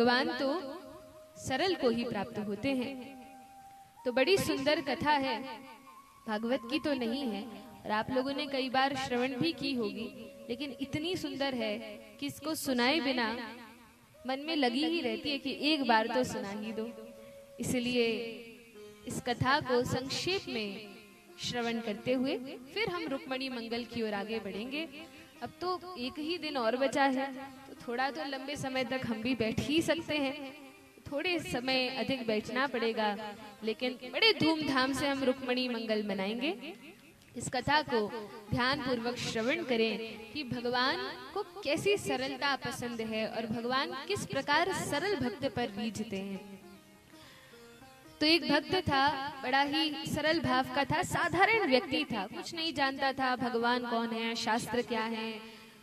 भगवान तो सरल को ही प्राप्त होते हैं। तो बड़ी सुंदर कथा है, भागवत की तो नहीं है और आप लोगों ने कई बार श्रवण भी की होगी, लेकिन इतनी सुंदर है कि इसको सुनाए बिना मन में लगी ही रहती है कि एक बार तो सुना ही दो। इसलिए इस कथा को संक्षेप में श्रवण करते हुए फिर हम रुक्मणी मंगल की ओर आगे बढ़ेंगे। अब तो एक ही दिन और बचा है, तो थोड़ा तो लंबे समय तक हम भी बैठ ही सकते हैं, थोड़े समय अधिक बैठना पड़ेगा, लेकिन बड़े धूमधाम से हम रुक्मणी मंगल मनाएंगे। इस कथा को ध्यान पूर्वक श्रवण करें कि भगवान को कैसी सरलता पसंद है और भगवान किस प्रकार सरल भक्त पर रीझते हैं। तो एक भक्त था, बड़ा ही सरल भाव का था, साधारण व्यक्ति था, कुछ नहीं जानता था भगवान कौन है, शास्त्र क्या है,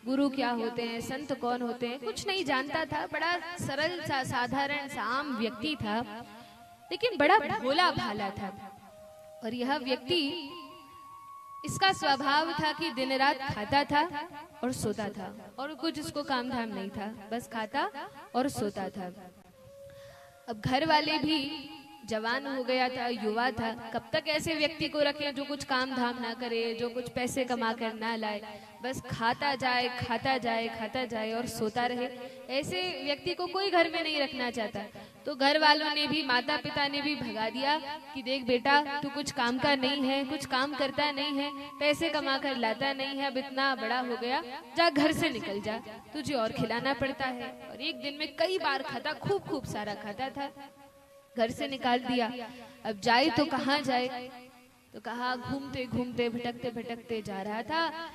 गुरु क्या होते हैं, संत कौन होते हैं, कुछ नहीं जानता था। बड़ा सरल सा साधारण सा आम व्यक्ति था, लेकिन बड़ा भोला भाला था। और यह व्यक्ति, इसका स्वभाव था कि दिन रात खाता था और सोता था, और कुछ इसको काम धाम नहीं था, बस खाता और सोता था। अब घर वाले भी, जवान हो गया था, युवा था, कब तक ऐसे व्यक्ति को रखें जो कुछ काम धाम ना करे, जो कुछ पैसे कमा कर ना लाए, बस खाता जाए खाता जाए खाता जाए और सोता रहे। ऐसे व्यक्ति को कोई घर में नहीं रखना चाहता। तो घर वालों ने भी, माता पिता ने भी भगा दिया कि देख बेटा, तू कुछ काम का नहीं है, कुछ काम करता नहीं है, पैसे कमा कर लाता नहीं है, अब इतना बड़ा हो गया, जा घर से निकल जा, तुझे और खिलाना पड़ता है। और एक दिन में कई बार खाता, खूब सारा खाता था, घर से निकाल दिया। अब जाए तो कहाँ जाए, तो कहा घूमते घूमते भटकते भटकते जा रहा था।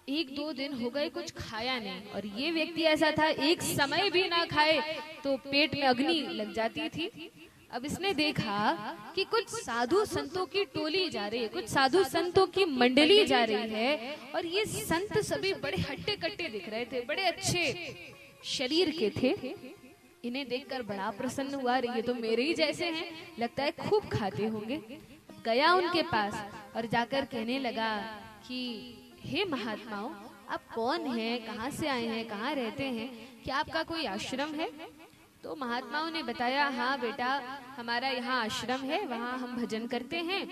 एक दो दिन हो गए, कुछ खाया नहीं, और ये व्यक्ति ऐसा था, एक समय भी ना खाए तो पेट में अग्नि लग जाती थी। अब इसने देखा कि कुछ साधु संतों की टोली जा रही है, कुछ साधु संतों की मंडली जा रही है, और ये संत सभी बड़े हट्टे कट्टे दिख रहे थे, बड़े अच्छे शरीर के थे। इन्हें देखकर बड़ा प्रसन्न हुआ, ये तो मेरे ही जैसे हैं, लगता है खूब खाते होंगे। गया उनके पास और जाकर कहने लगा कि हे महात्माओं, आप कौन हैं, कहाँ से आए हैं, कहाँ रहते हैं, क्या आपका कोई आश्रम है? तो महात्माओं ने बताया, हाँ बेटा, हमारा यहाँ आश्रम है, वहाँ हम भजन करते हैं,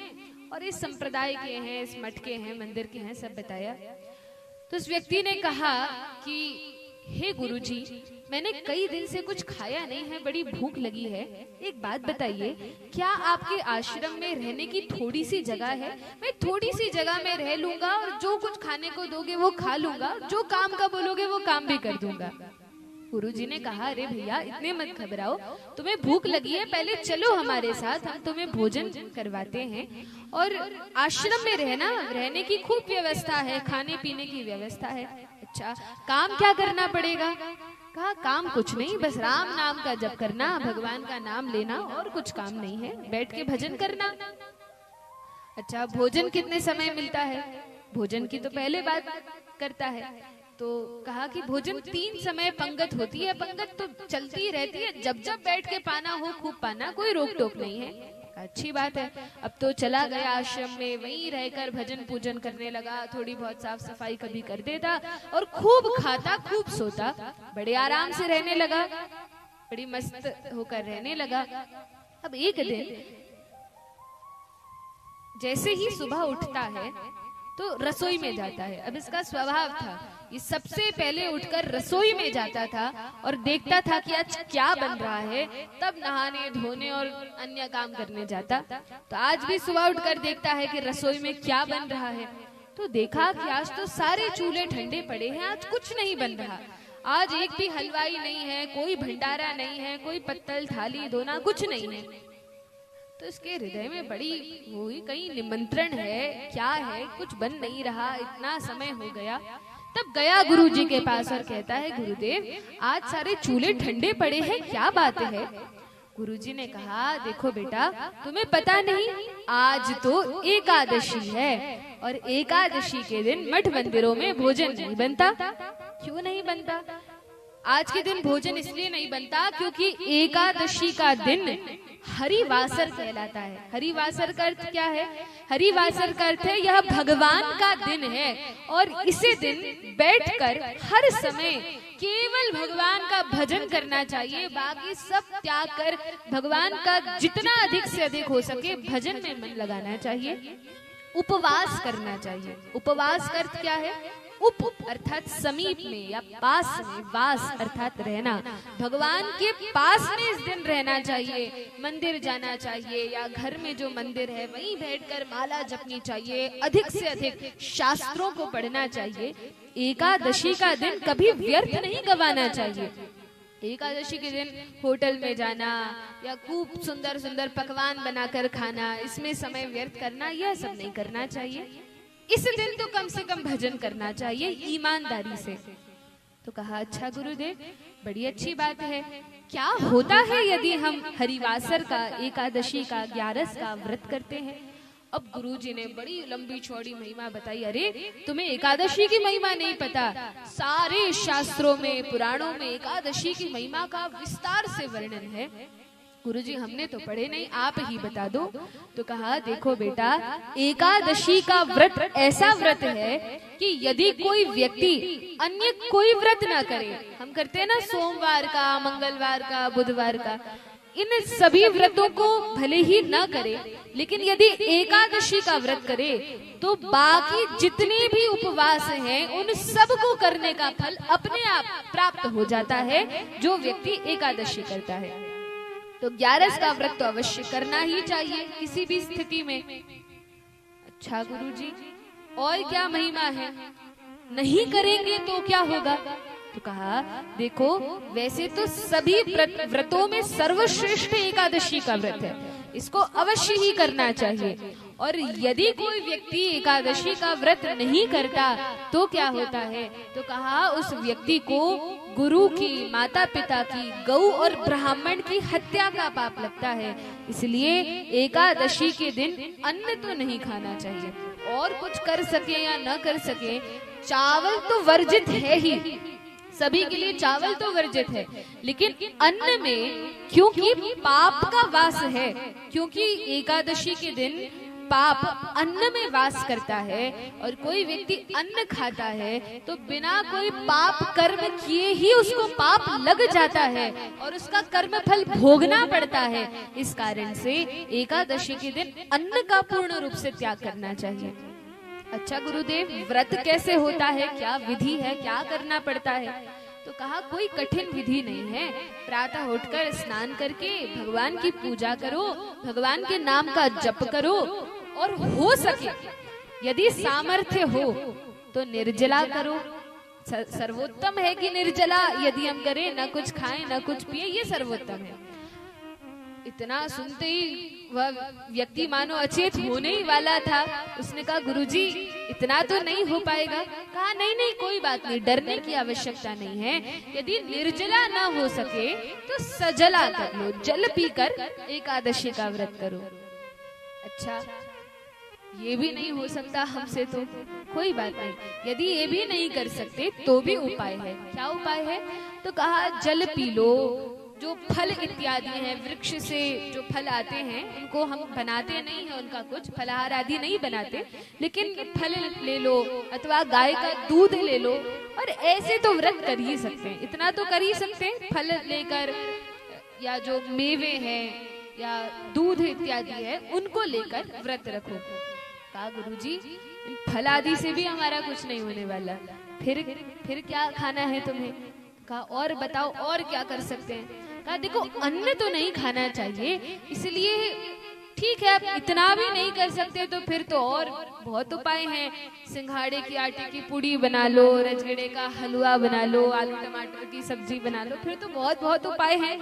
और इस संप्रदाय के हैं, इस मठ के हैं, मंदिर के हैं, सब बताया। तो उस व्यक्ति ने कहा कि हे गुरुजी, मैंने कई दिन से कुछ खाया नहीं है, बड़ी भूख लगी है, एक बात बताइए, क्या आपके आश्रम में रहने की थोड़ी सी जगह है? मैं थोड़ी सी जगह में रह लूंगा और जो कुछ खाने को दोगे वो खा लूंगा, जो काम का बोलोगे वो काम भी कर दूंगा। गुरुजी ने कहा, अरे भैया इतने मत घबराओ, तुम्हें भूख लगी है, पहले चलो हमारे साथ, हम तुम्हें भोजन करवाते हैं, और आश्रम में रहने की खूब व्यवस्था है, खाने पीने की व्यवस्था है। अच्छा, काम क्या करना पड़ेगा? कहा, काम कुछ नहीं, बस राम नाम का जप करना, भगवान का नाम लेना, और कुछ काम नहीं है, बैठ के भजन करना। अच्छा, भोजन कितने समय मिलता है? भोजन की तो पहले बात करता है। तो कहा कि भोजन 3 समय पंगत होती है, पंगत तो चलती रहती है, जब जब बैठ के पाना हो खूब पाना, कोई रोक टोक नहीं है। अच्छी बात है। अब तो चला गया आश्रम में, वहीं रहकर भजन पूजन करने लगा, थोड़ी बहुत साफ सफाई कभी कर देता, और खूब खाता खूब सोता, बड़े आराम से रहने लगा, बड़ी मस्त होकर रहने लगा। अब एक दिन जैसे ही सुबह उठता है तो रसोई में जाता है। अब इसका स्वभाव था, ये सबसे पहले उठकर रसोई में जाता था और देखता था कि आज क्या बन रहा है, तब नहाने धोने और अन्य काम करने जाता। तो आज भी सुबह उठकर देखता है कि रसोई में क्या बन रहा है। तो देखा कि आज तो सारे चूल्हे ठंडे पड़े हैं, आज कुछ नहीं बन रहा, आज एक भी हलवाई नहीं है, कोई भंडारा नहीं है, कोई पत्तल थाली दोना कुछ नहीं है। तो इसके हृदय में बड़ी हुई, कहीं निमंत्रण है, क्या है, कुछ बन नहीं रहा, इतना समय हो गया। तब गया गुरुजी के पास और कहता है, गुरुदेव आज सारे चूल्हे ठंडे पड़े हैं, क्या बात है? गुरुजी ने कहा, देखो बेटा, तुम्हें पता नहीं, आज तो एकादशी है, और एकादशी के दिन मठ मंदिरों में भोजन नहीं बनता। क्यों नहीं बनता? आज के दिन भोजन इसलिए नहीं बनता क्योंकि एकादशी का दिन हरिवासर कहलाता है। हरिवासर का अर्थ क्या है? हरिवासर का अर्थ है यह भगवान का दिन है, और इसे दिन बैठकर हर समय केवल भगवान का भजन करना चाहिए, बाकी सब त्याग कर भगवान का जितना अधिक से अधिक हो सके भजन में मन लगाना चाहिए। उपवास करना चाहिए। उपवास का अर्थ क्या है? उप अर्थात समीप में या पास में, वास अर्थात रहना, भगवान के पास में इस दिन रहना चाहिए। मंदिर जाना चाहिए या घर में जो मंदिर है वहीं बैठकर माला जपनी चाहिए, अधिक से अधिक शास्त्रों को पढ़ना चाहिए। एकादशी का दिन कभी व्यर्थ नहीं गंवाना चाहिए। एकादशी के दिन होटल में जाना या खूब सुंदर सुंदर पकवान बनाकर खाना, इसमें समय व्यर्थ करना, यह सब नहीं करना चाहिए। इस दिन तो कम से कम भजन करना चाहिए ईमानदारी से। तो कहा अच्छा गुरुदेव, बड़ी अच्छी बात है, क्या होता है यदि हम हरिवासर का, एकादशी का, ग्यारस का व्रत करते हैं? अब गुरुजी ने बड़ी लंबी चौड़ी महिमा बताई। अरे तुम्हें एकादशी की महिमा नहीं पता? सारे शास्त्रों में, पुराणों में एकादशी की महिमा का विस्तार से वर्णन है। गुरुजी हमने तो पढ़े नहीं, आप ही बता दो। तो कहा देखो बेटा, एकादशी का व्रत ऐसा व्रत है कि यदि कोई व्यक्ति अन्य कोई व्रत ना करे, हम करते हैं ना सोमवार का, मंगलवार का, बुधवार का, इन सभी व्रतों को भले ही न करे, लेकिन यदि एकादशी का व्रत करे तो बाकी जितने भी उपवास हैं उन सब को करने का फल अपने आप प्राप्त हो जाता है जो व्यक्ति एकादशी करता है। तो ग्यारस का व्रत तो अवश्य करना ही चाहिए किसी भी स्थिति में। अच्छा गुरुजी, और क्या महिमा है? नहीं करेंगे तो क्या होगा? तो कहा देखो, वैसे तो सभी व्रतों में सर्वश्रेष्ठ एकादशी का व्रत है, इसको अवश्य ही करना चाहिए। और यदि कोई व्यक्ति एकादशी का व्रत नहीं करता तो क्या होता है? तो कहा उस व्यक्ति को गुरु की, माता पिता की, गौ और ब्राह्मण की हत्या का पाप लगता है। इसलिए एकादशी के दिन अन्न तो नहीं खाना चाहिए, और कुछ कर सके या न कर सके, चावल तो वर्जित है ही, सभी के लिए चावल तो वर्जित है, लेकिन अन्न में क्योंकि पाप का वास है, क्योंकि एकादशी के दिन पाप अन्न में वास करता है, और कोई व्यक्ति अन्न खाता है तो बिना कोई पाप कर्म किए ही उसको पाप लग जाता है और उसका कर्म फल भोगना पड़ता है। इस कारण से एकादशी के दिन अन्न का पूर्ण रूप से त्याग करना चाहिए। अच्छा गुरुदेव, व्रत कैसे होता है? क्या विधि है? क्या करना पड़ता है? तो कहा कोई कठिन विधि नहीं है। प्रातः उठकर स्नान करके भगवान की पूजा करो, भगवान के नाम का जप करो, और हो सके यदि सामर्थ्य हो तो निर्जला करो। सर्वोत्तम है कि निर्जला यदि हम करें, न कुछ खाएं न कुछ पिए, ये सर्वोत्तम है। इतना सुनते ही वह व्यक्ति मानो अचेत होने ही वाला था। उसने कहा गुरुजी इतना तो नहीं हो पाएगा। कहा नहीं नहीं, कोई बात नहीं, डरने की आवश्यकता नहीं है। यदि निर्जला ना हो सके तो सजला कर लो, जल पीकर एकादशी का व्रत करो। अच्छा, ये भी नहीं हो सकता हमसे, तो कोई बात नहीं, यदि ये भी नहीं कर सकते तो भी उपाय है। क्या उपाय है? तो कहा जल पी लो, जो फल इत्यादि है, वृक्ष से जो फल आते हैं उनको हम बनाते नहीं है, उनका कुछ फलाहार आदि नहीं बनाते, लेकिन फल ले लो अथवा गाय का दूध ले लो, और ऐसे तो व्रत कर ही सकते हैं, इतना तो कर ही सकते हैं। फल लेकर या जो मेवे हैं या दूध इत्यादि है उनको लेकर व्रत रखो। कहा गुरुजी इन फल आदि से भी हमारा कुछ नहीं होने वाला, फिर क्या खाना है तुम्हें? कहा और बताओ, और क्या कर सकते हैं? कहा देखो अन्न तो नहीं खाना चाहिए, इसलिए ठीक है, आप इतना भी नहीं कर सकते तो फिर तो और बहुत उपाय हैं। सिंघाड़े की आटे की पूड़ी बना लो, रजगड़े का हलवा बना लो, आलू टमाटर की सब्जी बना लो, फिर तो बहुत बहुत उपाय हैं।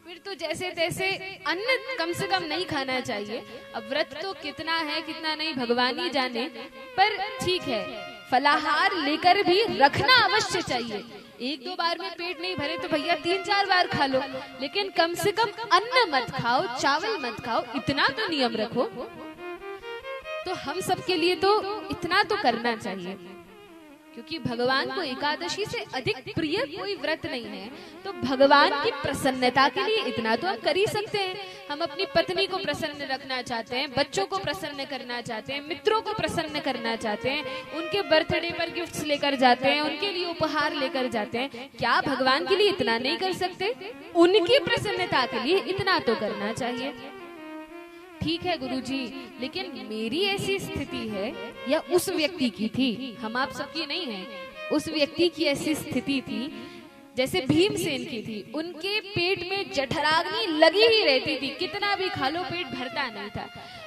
फिर तो जैसे तैसे अन्न कम से कम नहीं खाना चाहिए। अब व्रत तो कितना है कितना नहीं भगवान ही जाने, पर ठीक है, फलाहार लेकर भी रखना अवश्य चाहिए। एक दो बार में पेट नहीं भरे तो भैया 3-4 बार खा लो, लेकिन कम से कम अन्न मत खाओ, चावल मत खाओ, इतना तो नियम रखो। तो हम सबके लिए तो इतना तो करना चाहिए, क्योंकि भगवान को एकादशी से अधिक प्रिय कोई व्रत नहीं है। तो भगवान की प्रसन्नता के लिए इतना तो हम कर ही सकते हैं। हम अपनी पत्नी को प्रसन्न रखना चाहते हैं, बच्चों को प्रसन्न करना चाहते हैं, मित्रों को प्रसन्न करना चाहते हैं, उनके बर्थडे पर गिफ्ट्स लेकर जाते हैं, उनके लिए उपहार लेकर जाते हैं। क्या भगवान के लिए इतना नहीं कर सकते? उनकी प्रसन्नता के लिए इतना तो करना चाहिए। ठीक है गुरुजी, लेकिन मेरी ऐसी स्थिति है या उस व्यक्ति की थी, हम आप सबकी नहीं है, उस व्यक्ति की ऐसी स्थिति थी जैसे भीमसेन की थी। उनके पेट में जठराग्नि लगी ही रहती थी, कितना भी खा लो पेट भरता नहीं था।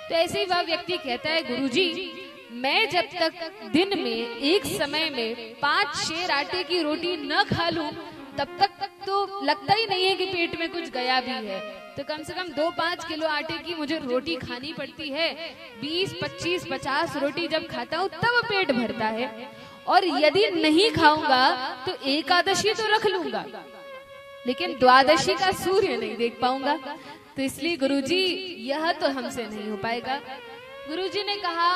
तो ऐसे ही वह व्यक्ति कहता है, गुरुजी मैं जब तक दिन में एक समय में 5 शेर आटे की रोटी न खा लूं तब तक तो लगता ही नहीं है कि पेट में कुछ गया भी है। तो कम से कम 2-5 किलो आटे की मुझे रोटी खानी पड़ती है। 20, 25, 50 रोटी जब खाता हूँ तब पेट भरता है, और यदि नहीं खाऊंगा तो एकादशी तो रख लूंगा, लेकिन द्वादशी का सूर्य नहीं देख पाऊंगा। तो इसलिए गुरुजी यह तो हमसे नहीं हो पाएगा। गुरुजी ने कहा,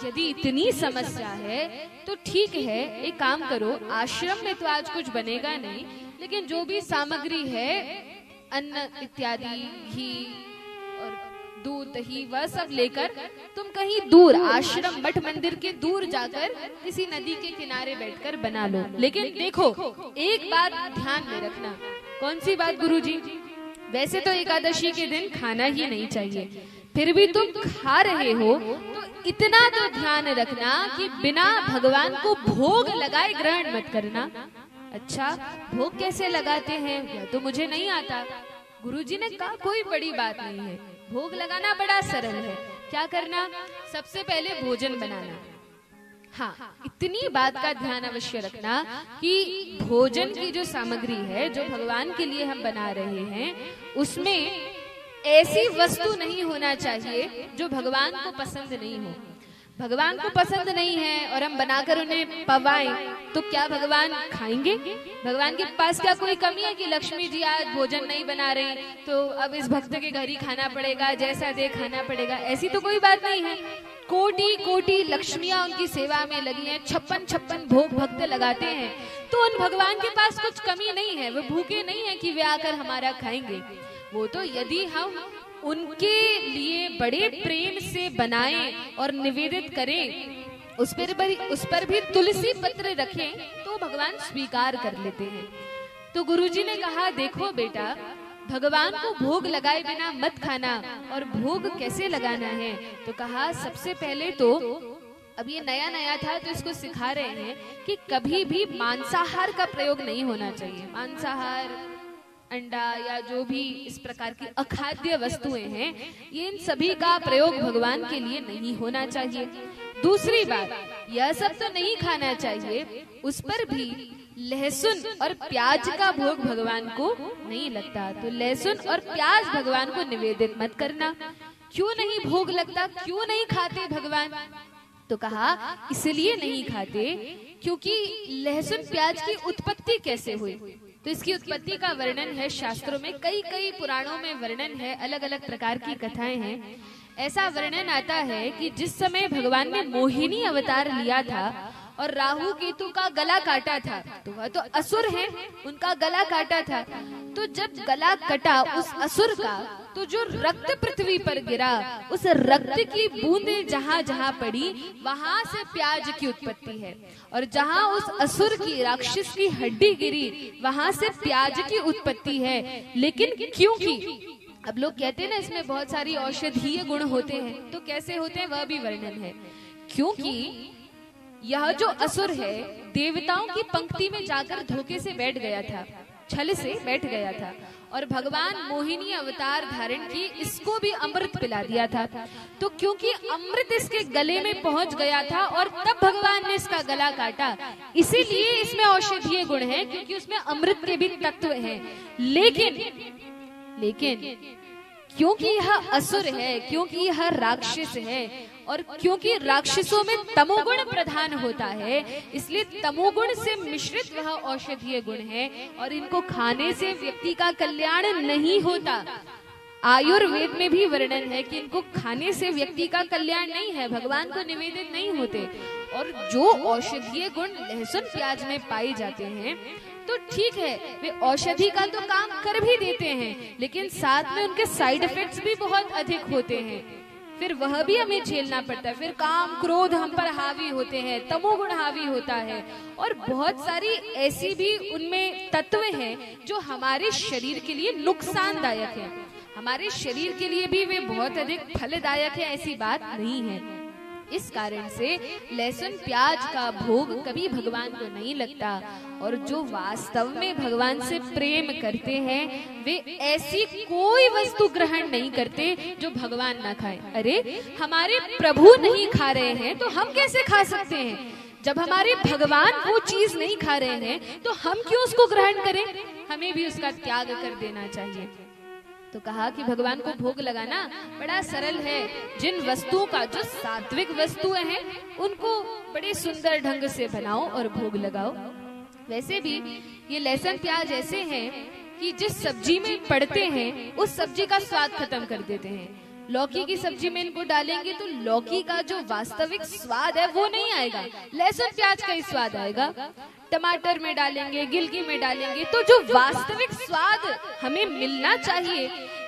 यदि इतनी समस्या है तो ठीक है, एक काम करो, आश्रम में तो आज कुछ बनेगा नहीं, लेकिन जो भी सामग्री है, अन्न इत्यादि, घी और दूध, दही, वह सब लेकर तुम कहीं दूर आश्रम मठ मंदिर के दूर जाकर किसी नदी के किनारे बैठकर बना लो। लेकिन देखो, एक बात ध्यान में रखना। कौन सी बात गुरुजी? वैसे तो एकादशी के दिन खाना ही नहीं चाहिए, फिर भी तुम खा रहे हो तो इतना तो ध्यान रखना कि बिना भगवान को भोग लगाए ग्रहण मत करना। अच्छा, भोग कैसे लगाते हैं यह तो मुझे नहीं आता। गुरुजी ने कहा, कोई बड़ी बात नहीं है, भोग लगाना बड़ा सरल है। क्या करना? सबसे पहले भोजन बनाना। हाँ, इतनी बात का ध्यान अवश्य रखना कि भोजन की जो सामग्री है, जो भगवान के लिए हम बना रहे हैं, उसमें ऐसी वस्तु नहीं होना चाहिए जो भगवान को पसंद नहीं हो। भगवान को पसंद नहीं है और हम बनाकर उन्हें पवाएं तो क्या भगवान खाएंगे? भगवान के पास क्या कोई कमी है कि लक्ष्मी जी आज भोजन नहीं बना रही तो अब इस भक्त के घर ही खाना पड़ेगा, जैसा दे खाना पड़ेगा? ऐसी तो कोई बात नहीं है। कोटि कोटि लक्ष्मियां उनकी सेवा में लगी हैं, 56 भोग भक्त लगाते हैं, तो उन भगवान के पास कुछ कमी नहीं है। वो भूखे नहीं है कि वे आकर हमारा खाएंगे। वो तो यदि हम उनके लिए बड़े प्रेम से बनाएं और निवेदित करें, उस पर भी तुलसी पत्र रखें तो भगवान स्वीकार कर लेते हैं। तो गुरुजी ने कहा, देखो बेटा, भगवान को भोग लगाए बिना मत खाना। और भोग कैसे लगाना है? तो कहा, सबसे पहले तो, अब ये नया नया था तो इसको सिखा रहे हैं कि कभी भी मांसाहार का प्रयोग नहीं होना चाहिए। मांसाहार, अंडा या जो भी इस प्रकार की अखाद्य वस्तुएं हैं, ये इन सभी का प्रयोग भगवान के लिए नहीं होना चाहिए। दूसरी बात, यह सब तो नहीं खाना चाहिए, उस पर भी लहसुन और प्याज का भोग भगवान को नहीं लगता। तो लहसुन और प्याज भगवान को निवेदित मत करना। क्यों नहीं भोग लगता? क्यों नहीं खाते भगवान? तो कहा, इसलिए नहीं खाते क्योंकि लहसुन प्याज की उत्पत्ति कैसे हुई? तो इसकी उत्पत्ति का वर्णन है शास्त्रों में, कई पुराणों में वर्णन है, अलग अलग प्रकार की कथाएं हैं। ऐसा वर्णन आता है कि जिस समय भगवान ने मोहिनी अवतार लिया था और राहु केतु का गला काटा था, तो वह तो असुर हैं, उनका गला काटा था। तो जब गला कटा उस असुर का, तो जो रक्त पृथ्वी पर गिरा, उस रक्त की बूंदें जहाँ जहाँ पड़ी, वहां से प्याज की उत्पत्ति है। और जहाँ उस असुर की, राक्षस की हड्डी गिरी, वहां से प्याज की उत्पत्ति है। लेकिन क्योंकि अब लोग कहते हैं ना, इसमें बहुत सारी औषधीय गुण होते हैं, तो कैसे होते हैं वह भी वर्णन है। क्योंकि यह जो असुर है, देवताओं की पंक्ति में जाकर धोखे से बैठ गया था, छल से बैठ गया था, और भगवान मोहिनी अवतार धारण की इसको भी अमृत पिला दिया था। तो क्योंकि अमृत इसके गले में पहुंच गया था और तब भगवान ने इसका गला काटा, इसीलिए इसमें औषधीय गुण है, क्योंकि उसमें अमृत के भी तत्व हैं। लेकिन क्योंकि यह असुर है, क्योंकि यह राक्षस है, और क्योंकि राक्षसों में तमोगुण प्रधान होता है, इसलिए तमोगुण से मिश्रित वह औषधीय गुण है, और इनको खाने से व्यक्ति का कल्याण नहीं होता। आयुर्वेद में भी वर्णन है कि इनको खाने से व्यक्ति का कल्याण नहीं है, भगवान को निवेदित नहीं होते। और जो औषधीय गुण लहसुन प्याज में पाए जाते हैं, तो ठीक है, वे औषधि का तो काम कर भी देते हैं, लेकिन साथ में उनके साइड इफेक्ट्स भी बहुत अधिक होते हैं। फिर वह भी हमें झेलना पड़ता है। फिर काम क्रोध हम पर हावी होते हैं, तमोगुण हावी होता है, और बहुत सारी ऐसी भी उनमें तत्व हैं जो हमारे शरीर के लिए नुकसानदायक है। हमारे शरीर के लिए भी वे बहुत अधिक फलदायक है, ऐसी बात नहीं है। इस कारण से लहसुन प्याज का भोग कभी भगवान को नहीं लगता। और जो वास्तव में भगवान से प्रेम करते हैं वे ऐसी कोई वस्तु ग्रहण नहीं करते जो भगवान ना खाए। अरे हमारे प्रभु नहीं खा रहे हैं तो हम कैसे खा सकते हैं? जब हमारे भगवान वो चीज नहीं खा रहे हैं तो हम क्यों उसको ग्रहण करें? हमें भी उसका त्याग कर देना चाहिए। तो कहा कि भगवान को भोग लगाना बड़ा सरल है। जिन वस्तुओं का, जो सात्विक वस्तुएं हैं, उनको बड़े सुंदर ढंग से बनाओ और भोग लगाओ। वैसे भी ये लहसुन प्याज ऐसे हैं कि जिस सब्जी में पड़ते हैं उस सब्जी का स्वाद खत्म कर देते हैं। लौकी की सब्जी में इनको डालेंगे तो लौकी का जो वास्तविक स्वाद है वो नहीं आएगा, लहसुन प्याज का ही स्वाद आएगा। टमाटर में डालेंगे, गिलकी में डालेंगे तो जो वास्तविक स्वाद हमें मिलना चाहिए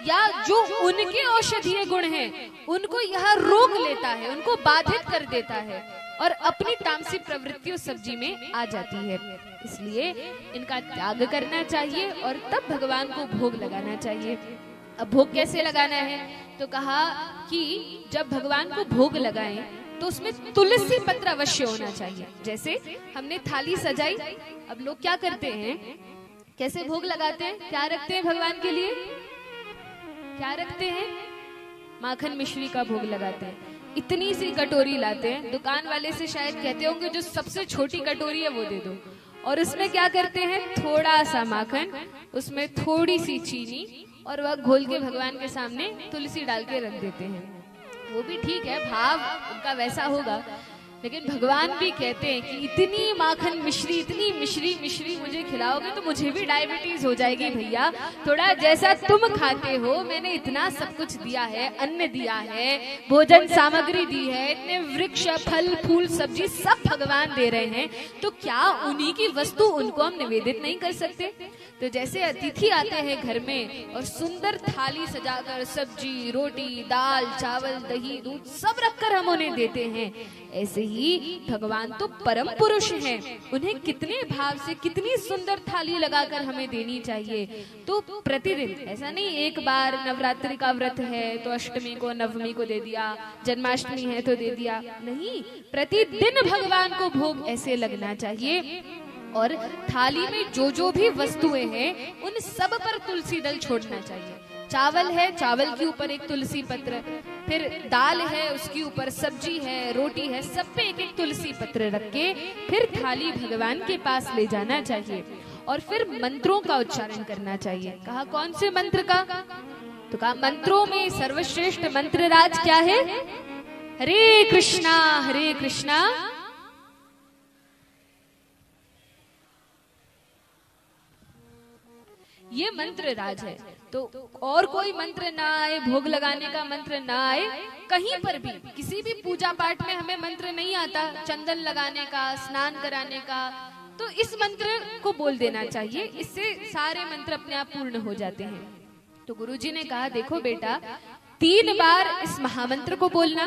या जो उनके औषधीय गुण हैं उनको यह रोक लेता है, उनको बाधित कर देता है और अपनी तामसिक प्रवृत्ति उस सब्जी में आ जाती है। इसलिए इनका त्याग करना चाहिए और तब भगवान को भोग लगाना चाहिए। अब भोग कैसे लगाना है? तो कहा कि जब भगवान को भोग लगाएं तो उसमें तुलसी पत्र अवश्य होना चाहिए। जैसे हमने थाली सजाई, अब लोग क्या करते हैं, कैसे भोग लगाते हैं? क्या रखते हैं भगवान के लिए? क्या रखते हैं? माखन मिश्री का भोग लगाते हैं। इतनी सी कटोरी लाते हैं, दुकान वाले से शायद कहते होंगे जो सबसे छोटी कटोरी है वो दे दो, और उसमें क्या करते हैं, थोड़ा सा माखन, उसमें थोड़ी सी चीनी और वह घोल के भगवान के सामने तुलसी डाल के रख देते हैं। वो भी ठीक है, भाव उनका वैसा होगा, लेकिन भगवान भी कहते हैं कि इतनी माखन मिश्री, इतनी मिश्री मुझे खिलाओगे तो मुझे भी डायबिटीज हो जाएगी भैया। थोड़ा जैसा तुम खाते हो, मैंने इतना सब कुछ दिया है, अन्न दिया है, भोजन सामग्री दी है, इतने वृक्ष, फल, फूल, सब्जी सब भगवान दे रहे हैं, तो क्या उन्हीं की वस्तु उनको हम निवेदित नहीं कर सकते? तो जैसे अतिथि आते हैं घर में और सुंदर थाली सजाकर सब्जी, रोटी, दाल, चावल, दही, दूध सब रखकर हम उन्हें देते हैं, ऐसे ही भगवान तो परम पुरुष हैं, उन्हें कितने भाव से कितनी सुंदर थाली लगाकर हमें देनी चाहिए। तो प्रतिदिन, ऐसा नहीं एक बार नवरात्रि का व्रत है तो अष्टमी को, नवमी को दे दिया, जन्माष्टमी है तो दे दिया, नहीं, प्रतिदिन भगवान को भोग ऐसे लगना चाहिए। और थाली में जो जो भी वस्तुएं हैं उन सब पर तुलसी दल छोड़ना चाहिए। चावल है, चावल के ऊपर एक तुलसी पत्र, फिर दाल है उसके ऊपर, सब्जी है, रोटी है, सब पे एक एक तुलसी पत्र रख के फिर थाली भगवान के पास ले जाना चाहिए और फिर मंत्रों का उच्चारण करना चाहिए। कहा कौन से मंत्र का? तो कहा मंत्रों में सर्वश्रेष्ठ मंत्र राज क्या है? हरे कृष्णा हरे कृष्णा ये मंत्र राज है। तो और कोई मंत्र ना आए, भोग लगाने का मंत्र ना आए, कहीं पर भी किसी भी पूजा पाठ में हमें मंत्र नहीं आता, चंदन लगाने का, स्नान कराने का, तो इस मंत्र को बोल देना चाहिए, इससे सारे मंत्र अपने आप पूर्ण हो जाते हैं। तो गुरुजी ने कहा देखो बेटा, 3 बार इस महामंत्र को बोलना,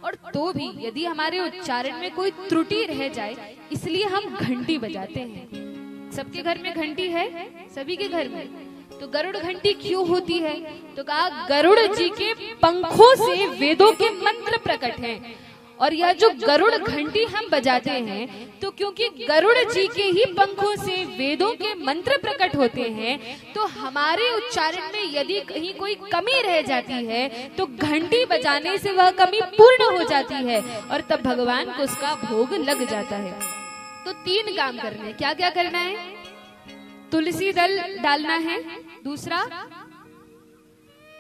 और तो भी यदि हमारे उच्चारण में कोई त्रुटि रह जाए इसलिए हम घंटी बजाते हैं। सबके घर में घंटी है, सभी के घर में। तो गरुड़ घंटी क्यों होती है? तो कहा गरुड़ जी के पंखों से वेदों के मंत्र प्रकट हैं, और यह जो गरुड़ घंटी हम बजाते हैं तो क्योंकि गरुड़ जी के ही पंखों से वेदों के मंत्र प्रकट होते हैं, तो हमारे उच्चारण में यदि कहीं कोई कमी रह जाती है तो घंटी बजाने से वह कमी पूर्ण हो जाती है और तब भगवान को उसका भोग लग जाता है। तो 3 काम करने हैं। क्या क्या करना है? तुलसी दल डालना है, दूसरा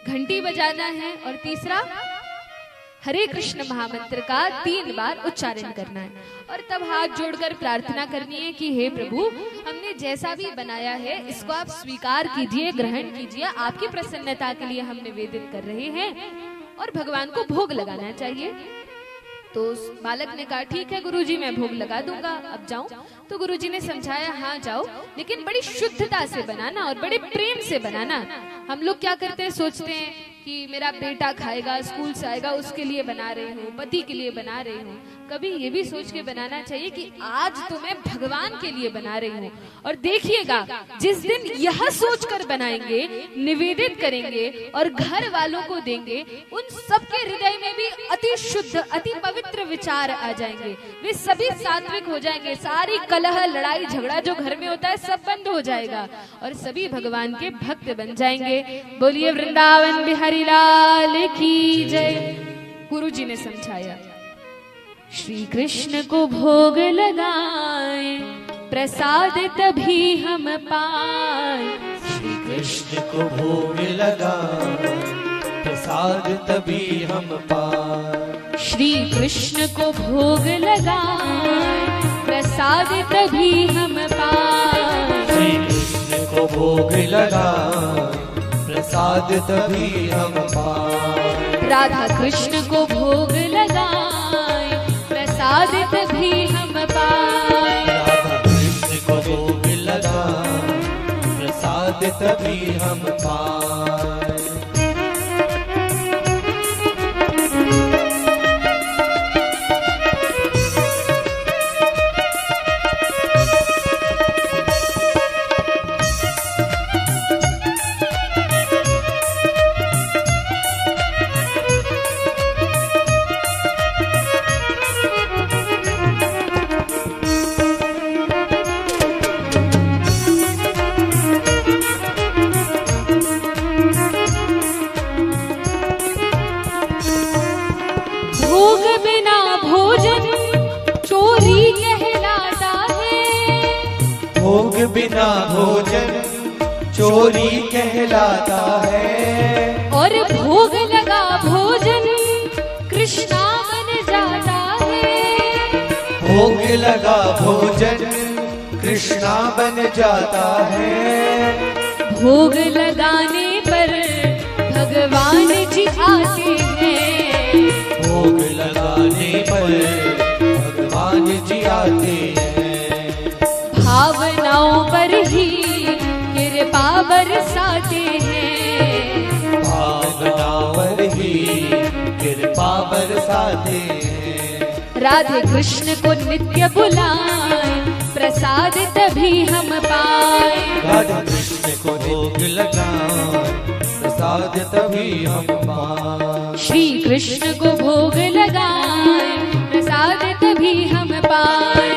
घंटी बजाना है, और तीसरा हरे कृष्ण महामंत्र का 3 बार उच्चारण करना है। और तब हाथ जोड़कर प्रार्थना करनी है कि हे प्रभु, हमने जैसा भी बनाया है इसको आप स्वीकार कीजिए, ग्रहण कीजिए, आपकी प्रसन्नता के लिए हम निवेदित कर रहे हैं, और भगवान को भोग लगाना चाहिए। तो उस बालक ने कहा ठीक है गुरुजी, मैं भोग लगा दूंगा, अब जाऊं। तो गुरुजी ने समझाया हाँ जाओ, लेकिन बड़ी शुद्धता से बनाना और बड़े प्रेम से बनाना। हम लोग क्या करते हैं, सोचते हैं कि मेरा बेटा खाएगा, स्कूल से आएगा, उसके लिए बना रही हूँ, पति के लिए बना रही हूँ। कभी ये भी सोच के बनाना चाहिए कि आज तो मैं भगवान के लिए बना रही हूँ। और देखिएगा जिस दिन यह सोचकर बनाएंगे, निवेदित करेंगे और घर वालों को देंगे, उन सबके हृदय में भी अति शुद्ध, अति पवित्र विचार आ जाएंगे। वे सभी सात्विक हो जाएंगे। सारी कलह, लड़ाई, झगड़ा जो घर में होता है सब बंद हो जाएगा और सभी भगवान के भक्त बन जाएंगे। बोलिए वृंदावन बिहारी लाल की जय। गुरु जी ने समझाया, श्री कृष्ण को भोग लगाए, प्रसाद तभी हम पाए। श्री कृष्ण को भोग लगाए, प्रसाद तभी हम पाए। श्री कृष्ण को भोग लगाए, प्रसाद तभी हम पाए। श्री कृष्ण को भोग लगाए, प्रसाद तभी हम पाए। राधा कृष्ण को भोग लगाए, प्रसाद तभी हम पाए। राधा कृष्ण को भोग लगाए, प्रसाद तभी हम पाए। भोग बिना भोजन चोरी कहलाता है। और भोग लगा भोजन कृष्णा बन जाता है। भोग लगा भोजन कृष्णा बन जाता है। भोग लगाने पर भगवान जी आते हैं। भोग लगाने पर भगवान जी आते हैं। भावनाओं पर ही कृपा बरसाते हैं। भावनाओं पर ही कृपा बरसाते हैं। राधे कृष्ण को नित्य बुलाए, प्रसाद तभी हम पाए। राधे कृष्ण को भोग लगाए, प्रसाद तभी हम पाए। श्री कृष्ण को भोग लगाए, प्रसाद तभी हम पाए।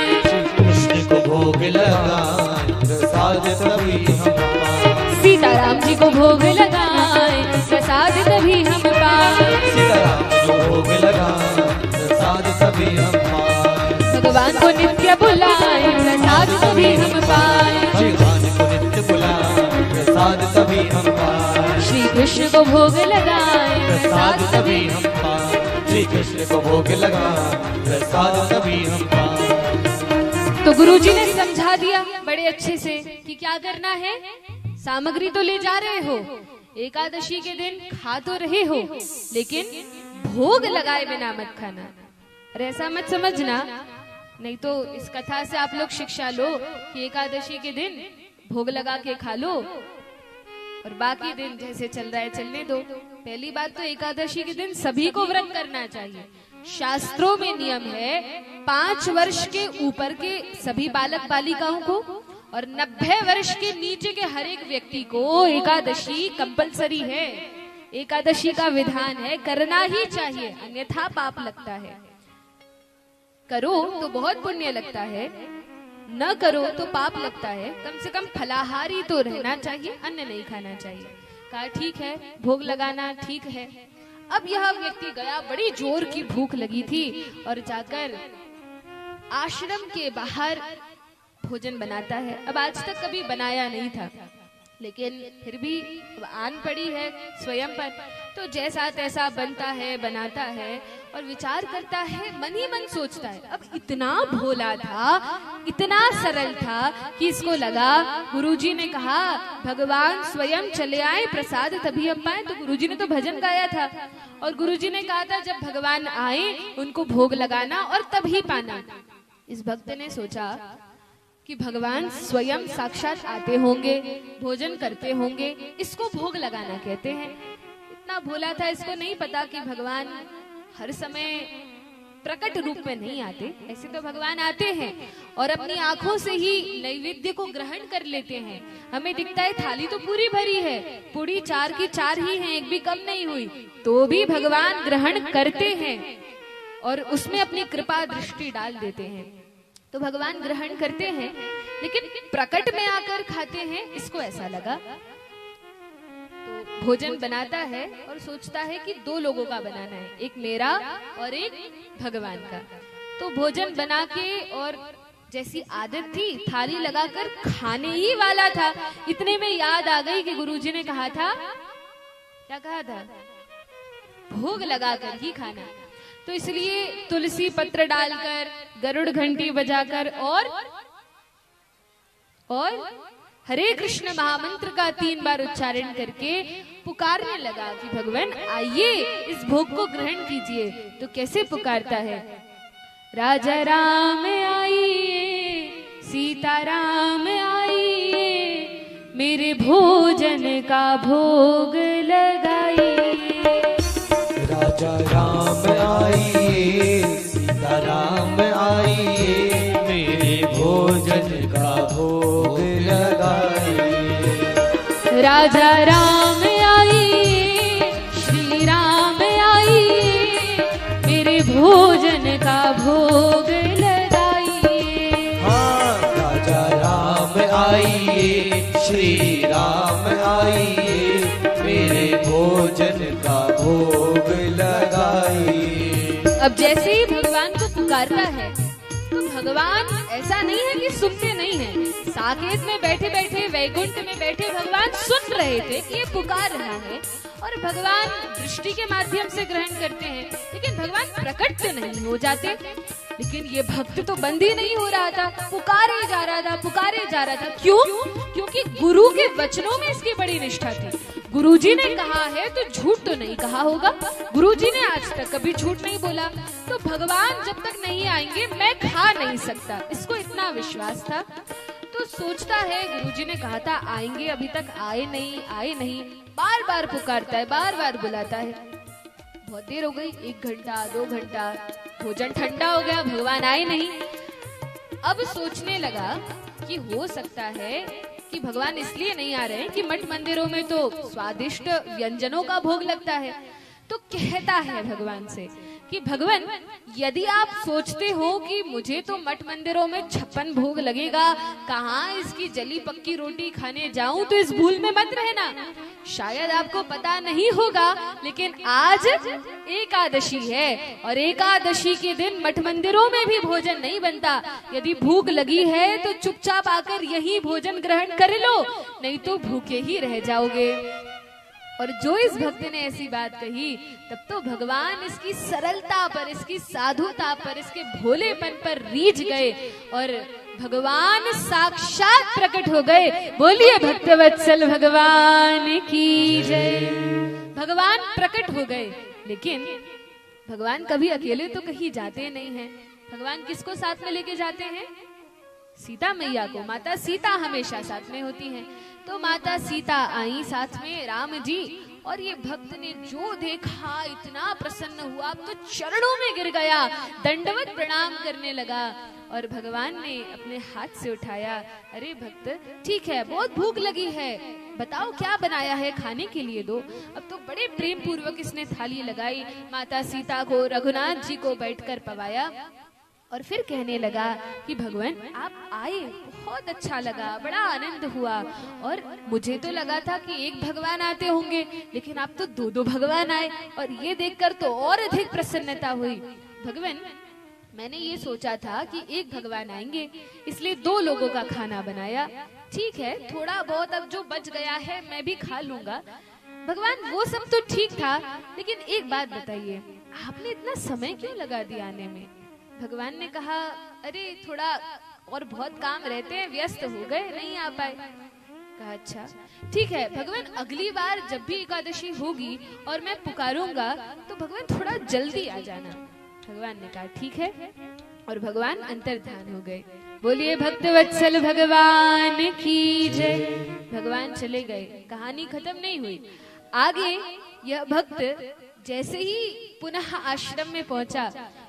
भोग लगाए, प्रसाद तभी हम पाए। सीताराम जी को भोग लगाए, प्रसाद तभी हम पाए। सीताराम जी को भोग लगाए, प्रसाद तभी हम पाए। भगवान को नित्य बुलाए, प्रसाद तभी हम पाए। भगवान को नित्य बुलाए, प्रसाद तभी हम पाए। श्री कृष्ण को भोग लगाए, प्रसाद तभी हम पाए। श्री कृष्ण को भोग लगाए, प्रसाद तभी हम पाए। तो गुरुजी ने समझा दिया बड़े अच्छे से कि क्या करना है। सामग्री तो ले जा रहे हो, एकादशी के दिन खा तो रहे हो, लेकिन भोग लगाए बिना मत खाना। और ऐसा मत समझना, नहीं तो इस कथा से आप लोग शिक्षा लो कि एकादशी के दिन भोग लगा के खा लो और बाकी दिन जैसे चल रहा है चलने दो। पहली बात तो एकादशी के दिन सभी को व्रत करना चाहिए। शास्त्रों में नियम है 5 वर्ष के ऊपर के सभी बालक बालिकाओं को और 90 वर्ष के नीचे के हर एक व्यक्ति को एकादशी कंपलसरी है। एकादशी का विधान है, करना ही चाहिए, अन्यथा पाप लगता है। करो तो बहुत पुण्य लगता है, न करो तो पाप लगता है। कम से कम फलाहारी तो रहना चाहिए, अन्न नहीं खाना चाहिए। कहा ठीक है, भोग लगाना ठीक है। अब यह व्यक्ति गया, बड़ी जोर की भूख लगी थी और जाकर आश्रम के बाहर भोजन बनाता है। अब आज तक कभी बनाया नहीं था, लेकिन फिर भी आन पड़ी है स्वयं पर, तो जैसा तैसा बनता है, बनाता है और विचार करता है, मन ही मन सोचता है। अब इतना भोला था, इतना सरल था कि इसको लगा, गुरुजी ने कहा भगवान स्वयं चले आए, प्रसाद तभी हम पाए। तो गुरुजी ने तो भजन गाया था और गुरुजी ने कहा था जब भगवान आए उनको भोग लगाना और तभी पाना। इस भक्त ने सोचा कि भगवान स्वयं साक्षात आते होंगे, भोजन करते होंगे, इसको भोग लगाना कहते हैं। इतना भोला था, इसको नहीं पता कि भगवान हर समय प्रकट रूप में नहीं आते। ऐसे तो भगवान आते हैं और अपनी आंखों से ही नैवेद्य को ग्रहण कर लेते हैं। हमें दिखता है थाली तो पूरी भरी है, पूरी 4 की 4 ही है, एक भी कम नहीं हुई, तो भी भगवान ग्रहण करते हैं और उसमें अपनी कृपा दृष्टि डाल देते हैं। तो भगवान ग्रहण करते हैं, लेकिन प्रकट में आकर खाते हैं, इसको ऐसा लगा। तो भोजन बनाता है और सोचता है कि 2 लोगों का बनाना है, एक मेरा और एक भगवान का। तो भोजन बना के और जैसी आदत थी थाली लगाकर खाने ही वाला था, इतने में याद आ गई कि गुरुजी ने कहा था, क्या कहा था, भोग लगाकर ही खाना। तो इसलिए तुलसी पत्र डालकर, गरुड़ घंटी बजाकर और हरे कृष्ण महामंत्र का 3 बार उच्चारण करके पुकारने लगा कि भगवान आइए इस भोग को ग्रहण कीजिए। तो कैसे पुकारता है, राजा राम आइए, सीता राम आइए, मेरे भोजन का भोग लगाइए। राजा राम आइए, सीता राम आइए, मेरे भोजन का भोग लगाइए। राजा राम आइए, श्री राम आइए, मेरे भोजन का भोग लगाइए। हाँ, राजा राम आइए, श्री राम आइए, मेरे भोजन का भोग लगाइए। अब जैसे ही भगवान को पुकारता है तो भगवान ऐसा नहीं है कि सुनते नहीं है, साकेत में बैठे बैठे, वैकुंठ में बैठे भगवान सुन रहे थे कि ये पुकार रहा है और भगवान दृष्टि के माध्यम से ग्रहण करते हैं, लेकिन भगवान प्रकट तो नहीं हो जाते। लेकिन ये भक्त तो बंद ही नहीं हो रहा था, पुकारे जा रहा था, पुकारे जा रहा था। क्यों? क्योंकि गुरु के वचनों में इसकी बड़ी निष्ठा थी। गुरुजी ने कहा है तो झूठ तो नहीं कहा होगा, गुरुजी ने आज तक कभी झूठ नहीं बोला, तो भगवान जब तक नहीं आएंगे मैं खा नहीं सकता, इसको इतना विश्वास था। तो सोचता है गुरुजी ने कहा था आएंगे, अभी तक आए नहीं, बार बार पुकारता है, बार बार बुलाता है। बहुत देर हो गई, 1 घंटा 2 घंटा, भोजन ठंडा हो गया, भगवान आए नहीं। अब सोचने लगा कि हो सकता है कि भगवान इसलिए नहीं आ रहे हैं कि मठ मंदिरों में तो स्वादिष्ट व्यंजनों का भोग लगता है। तो कहता है भगवान से कि भगवान यदि आप सोचते हो कि मुझे तो मठ मंदिरों में 56 भोग लगेगा, कहाँ इसकी जली पक्की रोटी खाने जाऊं, तो इस भूल में मत रहना। शायद आपको पता नहीं होगा, लेकिन आज एकादशी है और एकादशी के दिन मठ मंदिरों में भी भोजन नहीं बनता। यदि भूख लगी है तो चुपचाप आकर यही भोजन ग्रहण कर लो, नहीं तो भूखे ही रह जाओगे। और जो इस भक्त ने ऐसी बात कही, तब तो भगवान इसकी सरलता पर, इसकी साधुता पर, इसके भोलेपन पर रीझ गए और भगवान साक्षात प्रकट हो गए। बोलिए भक्तवत्सल भगवान की जय। भगवान प्रकट हो गए, लेकिन भगवान कभी अकेले तो कहीं जाते नहीं हैं। भगवान किसको साथ में लेके जाते हैं? सीता मैया को। माता सीता हमेशा साथ में होती हैं। तो माता सीता आई साथ में, राम जी, और ये भक्त ने जो देखा इतना प्रसन्न हुआ, तो चरणों में गिर गया, दंडवत प्रणाम करने लगा और भगवान ने अपने हाथ से उठाया। अरे भक्त, ठीक है, बहुत भूख लगी है, बताओ क्या बनाया है, खाने के लिए दो। अब तो बड़े प्रेम पूर्वक इसने थाली लगाई, माता सीता को, रघुनाथ जी को बैठकर पवाया और फिर कहने लगा कि भगवान आप आए, बहुत अच्छा लगा, बड़ा आनंद हुआ, और मुझे तो लगा था कि एक भगवान आते होंगे, लेकिन आप तो 2-2 भगवान आए, और ये देखकर तो और अधिक प्रसन्नता हुई। भगवान, मैंने ये सोचा था कि एक भगवान आएंगे, इसलिए 2 लोगों का खाना बनाया। ठीक है, थोड़ा बहुत अब जो बच गया है मैं भी खा लूंगा। भगवान वो सब तो ठीक था, लेकिन एक बात बताइए, आपने इतना समय क्यों लगा दिया आने में? भगवान ने कहा, अरे थोड़ा और बहुत काम रहते हैं, व्यस्त हो गए, नहीं आ पाए। कहा अच्छा ठीक है भगवान, अगली बार जब भी एकादशी होगी और मैं पुकारूंगा तो भगवान थोड़ा जल्दी आ जाना। भगवान ने कहा ठीक है, और भगवान अंतर्धान हो गए। बोलिए भक्त वत्सल भगवान की जय। भगवान चले गए, कहानी खत्म नहीं हुई। आगे यह भक्त जैसे ही पुनः आश्रम में पहुंचा,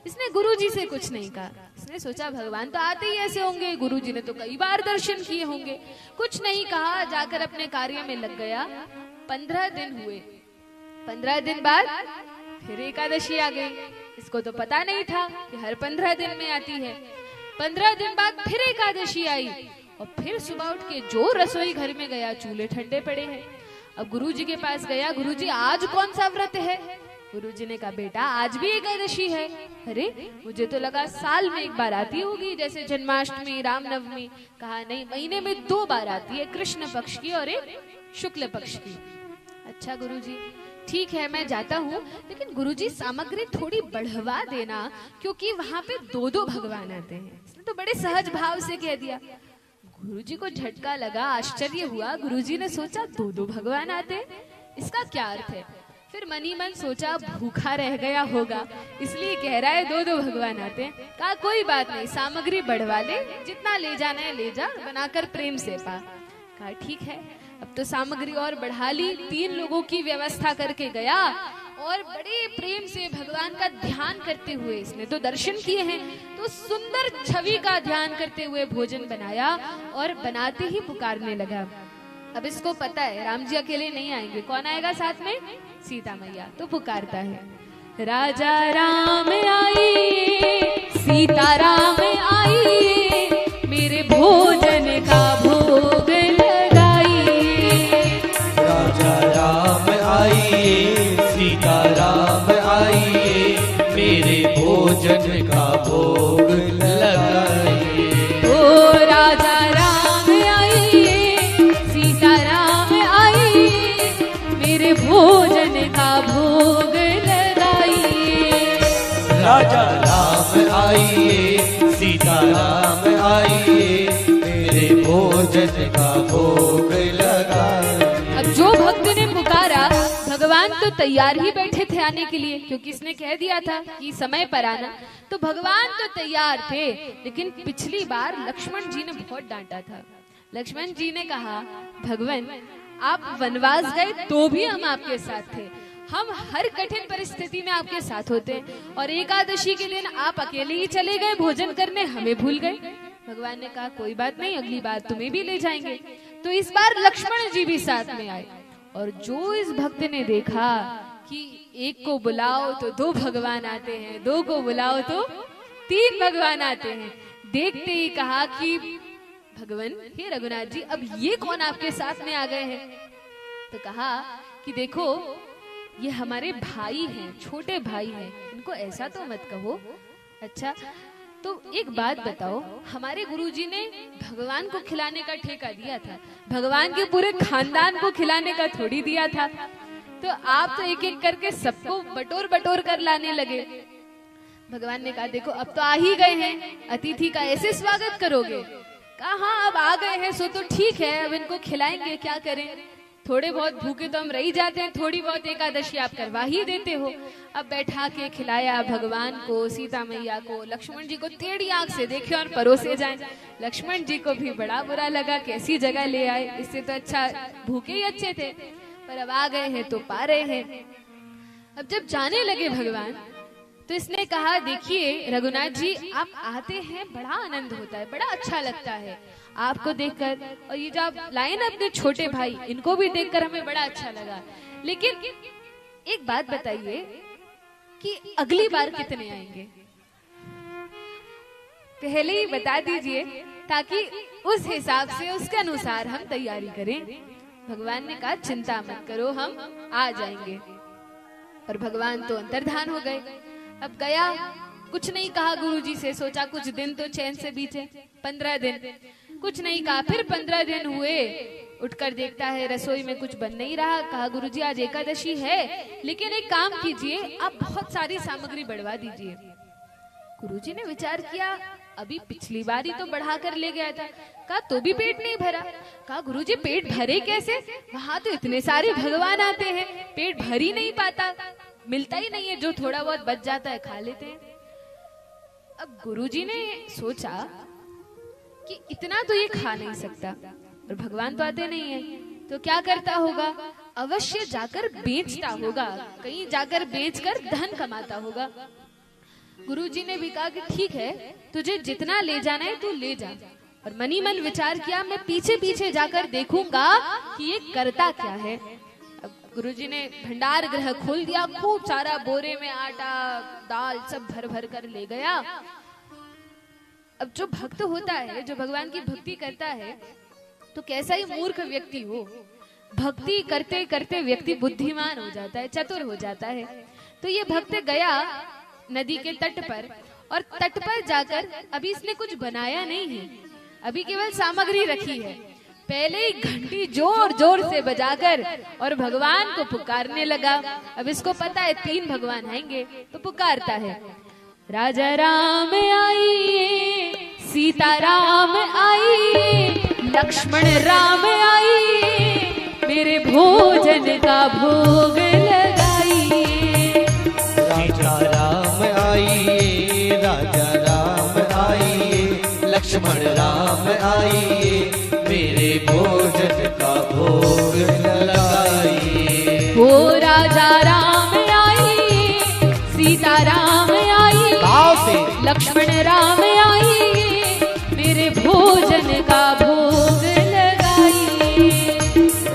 इसने गुरुजी से कुछ नहीं कहा। इसने सोचा भगवान तो आते ही ऐसे होंगे, गुरुजी ने तो कई बार दर्शन किए होंगे, कुछ नहीं कहा, जाकर अपने कार्य में लग गया। 15 दिन हुए, 15 दिन बाद फिर एकादशी आ गई। इसको तो पता नहीं था कि हर 15 दिन में आती है। 15 दिन बाद फिर एकादशी आई, और फिर सुबह उठ के जो रसोई घर में गया, चूल्हे ठंडे पड़े हैं। अब गुरुजी के पास गया, गुरुजी आज कौन सा व्रत है? गुरुजी ने कहा बेटा आज भी एकादशी है। अरे मुझे तो लगा साल में एक बार आती होगी, जैसे जन्माष्टमी, रामनवमी। कहा नहीं, महीने में 2 बार आती है, कृष्ण पक्ष की और एक शुक्ल पक्ष की। अच्छा गुरुजी ठीक है, मैं जाता हूँ, लेकिन गुरुजी सामग्री थोड़ी बढ़वा देना, क्योंकि वहाँ पे 2-2 भगवान आते हैं। इसने तो बड़े सहज भाव से कह दिया। गुरुजी को झटका लगा, आश्चर्य हुआ। गुरुजी ने सोचा 2-2 भगवान आते, इसका क्या अर्थ है? फिर मनी मन सोचा भूखा रह गया होगा, इसलिए कह रहा है 2-2 भगवान आते हैं। कहा कोई बात नहीं, सामग्री बढ़वा ले, जितना ले जाना है ले जा, बनाकर प्रेम से पा। कहा ठीक है। अब तो सामग्री और बढ़ा ली, 3 लोगों की व्यवस्था करके गया, और बड़े प्रेम से भगवान का ध्यान करते हुए, इसने तो दर्शन किए हैं, तो सुंदर छवि का ध्यान करते हुए भोजन बनाया, और बनाते ही पुकारने लगा। अब इसको पता है राम जी अकेले नहीं आएंगे, कौन आएगा साथ में? सीता मैया। तो पुकारता है राजा राम आइए, सीता राम आइए, मेरे भोजन का भोग लगाइए। राजा राम आइए, सीता राम आइए, मेरे भोजन का भोग लगाइए। ओ राजा राम आइए, सीता राम आइए, मेरे भोजन का भोग लगाइए। राजा राम आइए, सीता राम आइए, मेरे भोजन का भोग लगाइए। अब जो भक्त ने पुकारा, भगवान तो तैयार ही बैठे थे आने के लिए, क्योंकि इसने कह दिया था कि समय पर आना, तो भगवान तो तैयार थे। लेकिन पिछली बार लक्ष्मण जी ने बहुत डांटा था। लक्ष्मण जी ने कहा भगवान आप वनवास गए तो भी हम आपके साथ थे, हम हर कठिन परिस्थिति में आपके साथ होते, और एकादशी के दिन आप अकेले ही चले गए भोजन करने, हमें भूल गए। भगवान ने कहा कोई बात नहीं, अगली बार तुम्हें भी ले जाएंगे। तो इस बार लक्ष्मण जी भी साथ में आए, और जो इस भक्त ने देखा कि एक को बुलाओ तो 2 भगवान आते हैं, 2 को बुलाओ तो 3 भगवान आते हैं, देखते ही कहा कि भगवान हे रघुनाथ जी, अब ये कौन आपके साथ में आ गए हैं? तो कहा कि देखो ये हमारे भाई हैं, छोटे भाई हैं, इनको ऐसा तो मत कहो। अच्छा तो एक बात बताओ, हमारे गुरुजी ने भगवान को खिलाने का ठेका दिया था, भगवान के पूरे खानदान को खिलाने का थोड़ी दिया था, तो आप तो एक एक करके सबको बटोर बटोर कर लाने लगे। भगवान ने कहा देखो अब तो आ ही गए हैं, अतिथि का ऐसे स्वागत करोगे? कहा हाँ अब आ गए हैं सो तो ठीक है, अब इनको खिलाएंगे, क्या करें, थोड़े बहुत भूखे तो हम रह जाते हैं, थोड़ी बहुत एकादशी आप करवा ही देते हो। अब बैठा के खिलाया भगवान को, सीता मैया को, लक्ष्मण जी को टेढ़ी आंख से देखे और परोसे जाएं। लक्ष्मण जी को भी बड़ा बुरा लगा, कैसी जगह ले आए, इससे तो अच्छा भूखे ही अच्छे थे, पर अब आ गए हैं तो पा रहे हैं। अब जब जाने लगे भगवान, तो इसने कहा देखिए रघुनाथ जी आप आते हैं, बड़ा आनंद होता है, बड़ा अच्छा लगता है आपको देखकर, और ये जो आप लाए ना अपने छोटे भाई, इनको भी देखकर हमें बड़ा अच्छा लगा। लेकिन एक बात बताइए कि अगली बार कितने आएंगे? पहले ही बता दीजिए ताकि उस हिसाब से, उसके अनुसार हम तैयारी करें। भगवान ने कहा चिंता मत करो, हम आ जाएंगे। और भगवान तो अंतर्धान हो गए। अब गया, कुछ नहीं कहा गुरुजी से, सोचा कुछ दिन तो चैन से बीते, 15 दिन। कुछ नहीं कहा। फिर 15 दिन हुए, उठकर देखता है रसोई में कुछ बन नहीं रहा। कहा गुरुजी आज एकादशी है, लेकिन एक काम कीजिए, आप बहुत सारी सामग्री बढ़वा दीजिए। गुरुजी ने विचार किया, अभी पिछली बार ही तो बढ़ा कर ले गया था। कहा तो भी पेट नहीं भरा। कहा गुरुजी पेट भरे कैसे, वहां तो इतने सारे भगवान आते हैं, पेट भर ही नहीं पाता, मिलता ही नहीं है, जो थोड़ा बहुत बच जाता है खा लेते हैं। अब गुरुजी ने सोचा कि इतना तो ये खा नहीं सकता और भगवान तो आते नहीं है, तो क्या करता होगा, अवश्य जाकर बेचता होगा, कहीं जाकर बेचकर धन कमाता होगा। गुरुजी ने भी कहा कि ठीक है, तुझे जितना ले जाना है तू ले जा। और मनी मन विचार किया, मैं पीछे पीछे जाकर देखूंगा कि ये करता क्या है। अब गुरुजी ने भंडार गृह खोल दिया, खूब सारा बोरे में आटा दाल सब भर भर कर ले गया। अब जो भक्त होता है, जो भगवान की भक्ति करता है, तो कैसा ही मूर्ख व्यक्ति हो, भक्ति करते करते व्यक्ति बुद्धिमान हो जाता है, चतुर हो जाता है। तो ये भक्त गया नदी के तट पर, और तट पर जाकर अभी इसने कुछ बनाया नहीं है, अभी केवल सामग्री रखी है। पहले ही घंटी जोर जोर से बजाकर और भगवान को पुकारने लगा। अब इसको पता है 3 भगवान आएंगे, तो पुकारता है, राजा राम आइए, सीता राम आइए, लक्ष्मण राम आइए, मेरे भोजन का भोग लगाइए। राजा राम आइए, राजा राम आइए, लक्ष्मण राम आइए, मेरे भोजन का भोग लगाइए। हो राजा राम आइए, सीता राम आइए, लक्ष्मण राम आइए, मेरे भोजन का भोग लगाइए।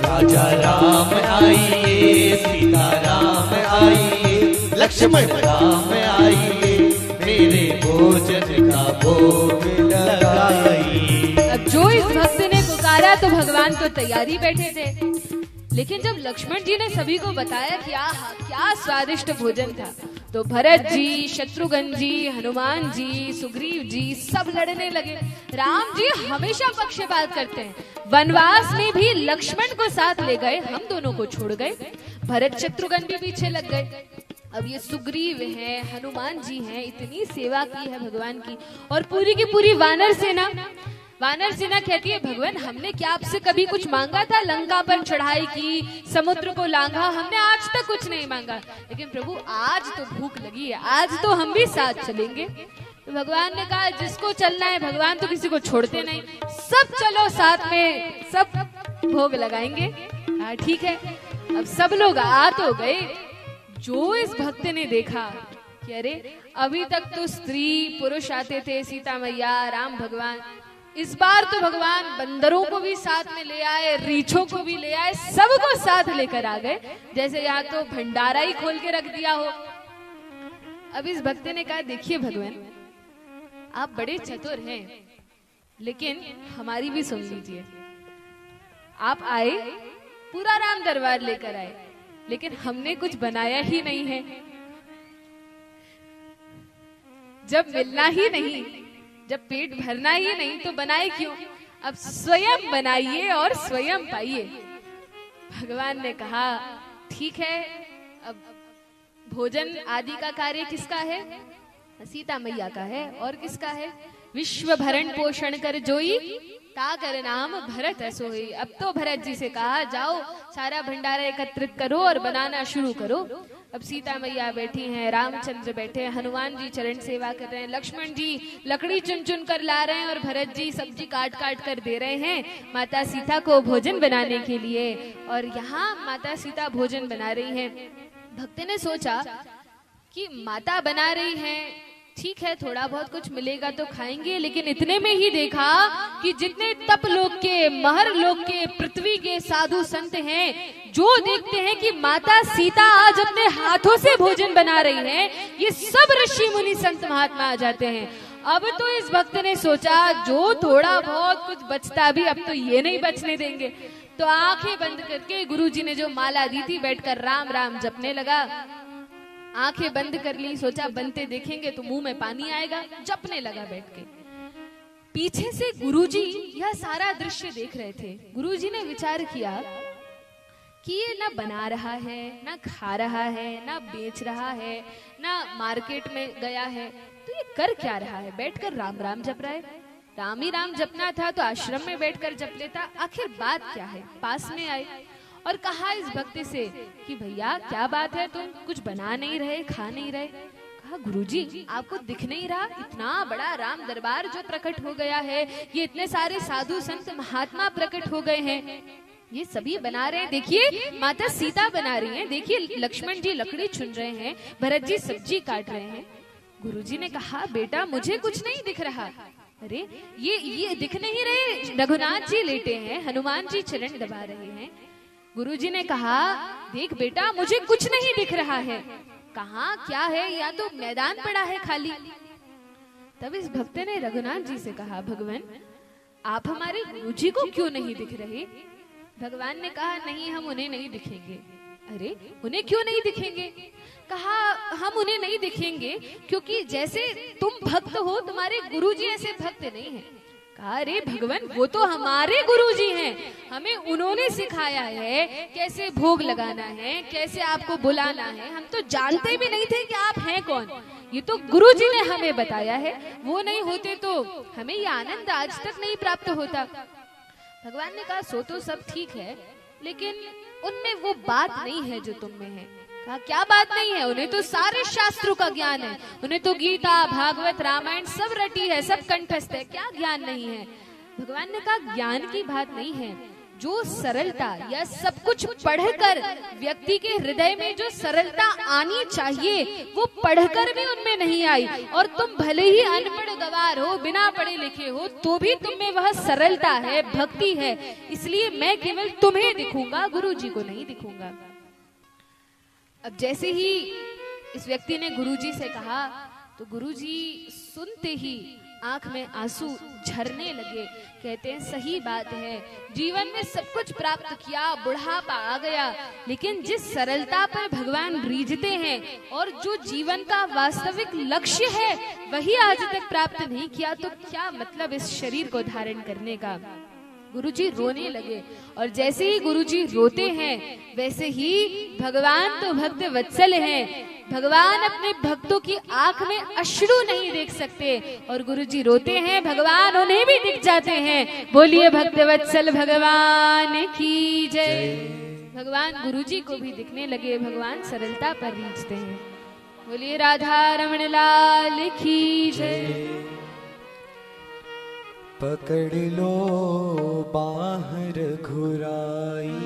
राजा राम आइए, सीता राम आइए, लक्ष्मण राम आइए, मेरे भोजन का भोग लगाइए। अब जो इस भक्त ने पुकारा तो भगवान तो तैयारी बैठे थे, लेकिन जब लक्ष्मण जी ने सभी को बताया कि आहा क्या स्वादिष्ट भोजन था, तो भरत जी, शत्रुघ्न जी, हनुमान जी, सुग्रीव जी सब लड़ने लगे। राम जी हमेशा पक्षपात करते हैं, वनवास में भी लक्ष्मण को साथ ले गए, हम दोनों को छोड़ गए। भरत शत्रुघ्न भी पीछे लग गए। अब ये सुग्रीव है, हनुमान जी हैं, इतनी सेवा की है भगवान की, और पूरी की पूरी वानर सेना कहती है, भगवान हमने क्या आपसे कभी कुछ मांगा था, लंका पर चढ़ाई की, समुद्र को लांघा, हमने आज तक कुछ नहीं मांगा, लेकिन प्रभु आज तो भूख लगी है, आज तो हम भी साथ चलेंगे। तो भगवान ने कहा जिसको चलना है, भगवान तो किसी को छोड़ते नहीं, सब चलो साथ में, सब भोग लगाएंगे। हाँ ठीक है। अब सब लोग आ तो गए। जो इस भक्त ने देखा कि अरे अभी तक तो स्त्री पुरुष आते थे, सीता मैया, राम भगवान, इस बार तो भगवान बंदरों को भी साथ में ले आए, रीछों को भी ले आए, सबको साथ लेकर आ गए, जैसे यहाँ तो भंडारा ही खोल के रख दिया हो। अब इस भक्त ने कहा देखिए भगवान आप बड़े चतुर हैं, लेकिन हमारी भी सुन लीजिए। आप आए, पूरा राम दरबार लेकर आए, लेकिन हमने कुछ बनाया ही नहीं है। जब मिलना ही नहीं, जब पेट भरना ही नहीं, तो बनाए क्यों? अब स्वयं बनाइए और स्वयं पाइए। भगवान ने कहा ठीक है। अब भोजन आदि का कार्य किसका है? सीता मैया का है। और किसका है? विश्व भरण पोषण कर जोई, ता कर नाम भरत सोई। अब तो भरत जी से कहा जाओ सारा भंडारा एकत्रित करो और बनाना शुरू करो। अब सीता मैया बैठी हैं, रामचंद्र बैठे हैं, हनुमान जी चरण सेवा कर रहे हैं, लक्ष्मण जी लकड़ी चुन चुन कर ला रहे हैं, और भरत जी सब्जी काट काट कर दे रहे हैं माता सीता को भोजन बनाने के लिए। और यहाँ माता सीता भोजन बना रही हैं। भक्त ने सोचा कि माता बना रही हैं, ठीक है थोड़ा बहुत कुछ मिलेगा तो खाएंगे, लेकिन इतने में ही देखा कि जितने तप लोक के, महर लोक के, पृथ्वी के साधु संत हैं, जो देखते हैं कि माता सीता आज अपने हाथों से भोजन बना रही हैं, ये सब ऋषि मुनि संत महात्मा आ जाते हैं। अब तो इस भक्त ने सोचा जो थोड़ा बहुत कुछ बचता भी अब तो ये नहीं बचने देंगे। तो आंखें बंद करके गुरुजी ने जो माला दी थी बैठकर राम राम जपने लगा। आंखें बंद कर ली, सोचा बनते देखेंगे तो मुंह में पानी आएगा, जपने लगा बैठ के। पीछे से गुरुजी यह सारा दृश्य देख रहे थे। गुरुजी ने विचार किया कि ये ना बना रहा है, ना खा रहा है, ना बेच रहा है, ना मार्केट में गया है, तो ये कर क्या रहा है? बैठकर राम राम जप रहा है। राम ही राम जपना था तो आश्रम में बैठकर जप लेता। आखिर बात क्या है? पास में आए और कहा इस भक्त से कि भैया क्या बात है, तुम कुछ बना नहीं रहे, खा नहीं रहे? कहा गुरुजी आपको दिख नहीं रहा, इतना बड़ा राम दरबार जो प्रकट हो गया है, ये इतने सारे साधु संत महात्मा प्रकट हो गए हैं, ये सभी बना रहे हैं। देखिए माता सीता बना रही हैं, देखिए लक्ष्मण जी लकड़ी चुन रहे हैं, भरत जी सब्जी काट रहे हैं। गुरुजी ने कहा बेटा मुझे कुछ नहीं दिख रहा। अरे ये दिख नहीं रहे? रघुनाथ जी लेटे हैं, हनुमान जी चरण दबा रहे हैं। गुरुजी ने कहा देख बेटा मुझे कुछ नहीं दिख रहा है। कहाँ क्या है? या तो मैदान पड़ा है खाली। तब इस भक्त ने रघुनाथ जी से कहा भगवान आप हमारे गुरुजी को क्यों नहीं दिख रहे? भगवान ने कहा नहीं हम उन्हें नहीं दिखेंगे। अरे उन्हें क्यों नहीं दिखेंगे? कहा हम उन्हें नहीं दिखेंगे क्योंकि जैसे तुम भक्त हो तुम्हारे गुरुजी ऐसे भक्त नहीं हैं। कहा अरे भगवान वो तो हमारे गुरुजी हैं, हमें उन्होंने सिखाया है कैसे भोग लगाना है, कैसे आपको बुलाना है, हम तो जानते भी नहीं थे कि आप हैं कौन, ये तो गुरुजी ने हमें बताया है। वो नहीं होते तो हमें ये आनंद आज तक नहीं प्राप्त होता। भगवान ने कहा सो तो सब ठीक है लेकिन उनमें वो बात नहीं है जो तुम में है। कहा क्या बात नहीं है? उन्हें तो सारे शास्त्रों का ज्ञान है, उन्हें तो गीता भागवत रामायण सब रटी है, सब कंठस्थ है, क्या ज्ञान नहीं है? भगवान ने कहा ज्ञान की बात नहीं है, जो सरलता या सब कुछ पढ़कर व्यक्ति के हृदय में जो सरलता आनी चाहिए वो पढ़कर भी उनमें नहीं आई। और तुम भले ही अनपढ़ गवार हो, बिना पढ़े लिखे हो, तो भी तुम में वह सरलता है, भक्ति है, इसलिए मैं केवल तुम्हें दिखूंगा, गुरुजी को नहीं दिखूंगा। अब जैसे ही इस व्यक्ति ने गुरुजी से कहा तो गुरुजी सुनते ही आंख में आंसू झरने लगे। कहते हैं सही बात है, जीवन में सब कुछ प्राप्त किया, बुढ़ापा आ गया, लेकिन जिस सरलता पर भगवान रीझते हैं और जो जीवन का वास्तविक लक्ष्य है वही आज तक प्राप्त नहीं किया, तो क्या मतलब इस शरीर को धारण करने का। गुरुजी रोने लगे और जैसे ही गुरुजी रोते हैं वैसे ही भगवान तो भक्त वत्सल हैं, भगवान अपने भक्तों की आंख में अश्रु नहीं देख सकते और गुरुजी रोते हैं, भगवान उन्हें भी दिख जाते हैं। बोलिए भक्त वत्सल भगवान की जय। भगवान गुरुजी को भी दिखने लगे, भगवान सरलता पर रीझते हैं। बोलिए राधा रमण लाल की जय। पकड़ लो बाहर घुराई,